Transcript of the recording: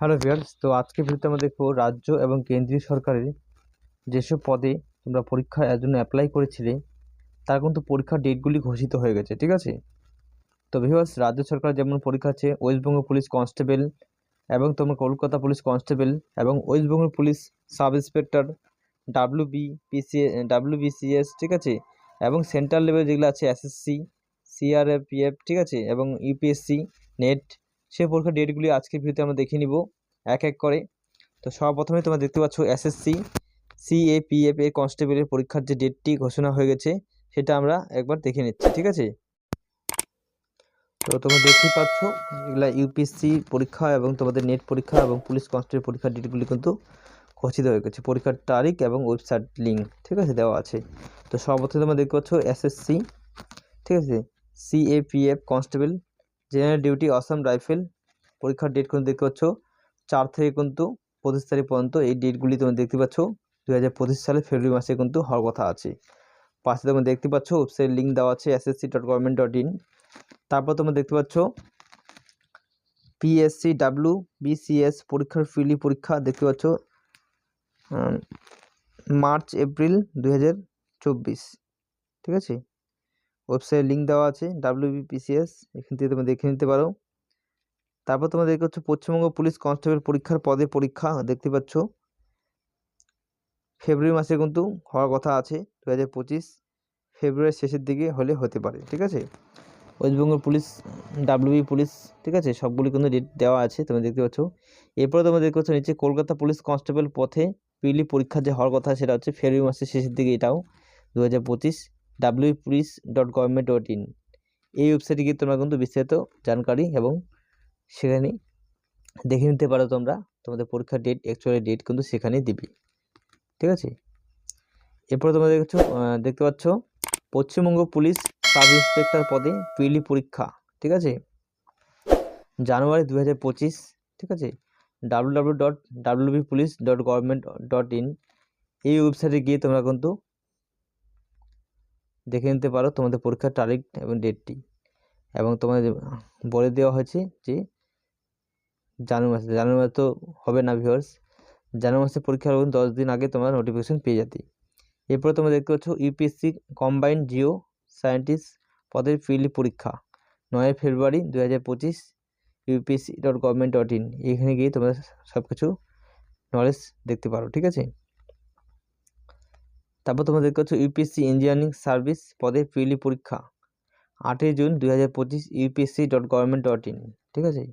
Hello viewers, তো আজকে ভিডিওতে আমরা দেখবো রাজ্য এবং কেন্দ্রীয় সরকারের যেসব পদে তোমরা পরীক্ষার জন্য অ্যাপ্লাই করেছিলে তার কিন্তু পরীক্ষার ডেটগুলি ঘোষিত হয়ে গেছে। ঠিক আছে, তো ভিউয়ার্স, রাজ্য সরকার যেমন পরীক্ষা আছে ওয়েস্টবেঙ্গল পুলিশ কনস্টেবল এবং তোমার কলকাতা পুলিশ কনস্টেবল এবং West Bengal police sub inspector WBCS, ঠিক আছে, এবং সেন্ট্রাল লেভেল যেগুলো আছে এসএসসি, সিআরপিএফ, ঠিক আছে, এবং ইউপিএসসি নেট, সেই পরীক্ষার ডেটগুলি আজকের ভিডিওতে আমরা দেখে নিব এক এক করে। তো সর্বপ্রথমে তোমরা দেখতে পাচ্ছ এসএসসি সিএপিএফ এর কনস্টেবলের পরীক্ষার যে ডেটটি ঘোষণা হয়ে গেছে সেটা আমরা একবার দেখে নিচ্ছি। ঠিক আছে, তো তোমরা দেখতেই পাচ্ছ এগুলা ইউপিএসসি পরীক্ষা এবং তোমাদের নেট পরীক্ষা এবং পুলিশ কনস্টেবল পরীক্ষার ডেটগুলি কিন্তু ঘোষিত হয়ে গেছে, পরীক্ষার তারিখ এবং ওয়েবসাইট লিঙ্ক ঠিক আছে দেওয়া আছে। তো সর্বপ্রথমে তোমরা দেখতে পাচ্ছ এসএসসি, ঠিক আছে, CAPF constable general duty Assam rifle পরীক্ষার ডেট কিন্তু দেখতে পাচ্ছ 4 থেকে কিন্তু 25 তারিখ পর্যন্ত। এই ডেটগুলি তোমরা দেখতে পাচ্ছ 2025 সালে ফেব্রুয়ারি মাসে কিন্তু হওয়ার কথা আছে। পাশে তোমরা দেখতে পাচ্ছ ওয়েবসাইট লিঙ্ক দেওয়া আছে ssc.government.in। তারপর তোমরা দেখতে পাচ্ছ পিএসসি WBCS পরীক্ষার ফিলি পরীক্ষা দেখতে পাচ্ছ মার্চ এপ্রিল 2024, ঠিক আছে, ওয়েবসাইট লিঙ্ক দেওয়া আছে WBCS, এখান থেকে তোমরা দেখে নিতে পারো। তারপর তোমরা দেখতে পাচ্ছ পশ্চিমবঙ্গ পুলিশ কনস্টেবল পরীক্ষার পদে পরীক্ষা দেখতে পাচ্ছ ফেব্রুয়ারি মাসে কিন্তু হওয়ার কথা আছে, 2025 ফেব্রুয়ারির শেষের দিকে হলে হতে পারে। ঠিক আছে, ওয়েস্টবেঙ্গল পুলিশ ডাব্লিউবি পুলিশ, ঠিক আছে, সবগুলি কিন্তু ডেট দেওয়া আছে তোমরা দেখতে পাচ্ছ। এরপরে তোমরা দেখতে পাচ্ছ নিচে কলকাতা পুলিশ কনস্টেবল পথে পিলি পরীক্ষা যে হওয়ার কথা সেটা হচ্ছে ফেব্রুয়ারি মাসের শেষের দিকে, এটাও 2025 wpulice.government.in। এই ওয়েবসাইটে গিয়ে তোমরা কিন্তু বিস্তারিত জানকারি এবং সেখানে দেখে নিতে পারো তোমরা তোমাদের পরীক্ষার ডেট, অ্যাকচুয়ালি ডেট কিন্তু সেখানেই দিবি। ঠিক আছে, এরপরে তোমরা দেখতে পাচ্ছ পশ্চিমবঙ্গ পুলিশ সাব ইন্সপেক্টর পদে পিলি পরীক্ষা, ঠিক আছে, জানুয়ারি 2025, ঠিক আছে, www.wbpolice.government.in। এই ওয়েবসাইটে গিয়ে তোমরা কিন্তু দেখে নিতে পারো তোমাদের পরীক্ষার তারিখ এবং ডেটটি, এবং তোমাদের বলে দেওয়া হয়েছে যে জানুয়ারি মাসে তো হবে না ভিউয়ার্স, জানুয়ারি মাসে পরীক্ষার 10 দিন আগে তোমরা নোটিফিকেশন পেয়ে যাবে। এরপরে তোমরা দেখতে পাচ্ছ ইউপিএসসি কম্বাইন্ড জিও সায়েন্টিস্ট পদের ফিলি পরীক্ষা 9 ফেব্রুয়ারি 2025 upsc.government.in। এখানে গিয়ে তোমরা সব কিছু নলেজ দেখতে পারো। ঠিক আছে, তারপর তোমরা দেখতে পাচ্ছ ইউপিএসসি ইঞ্জিনিয়ারিং সার্ভিস পদের ফিলি পরীক্ষা 8 জুন 2025 upsc.government.in। ঠিক আছে,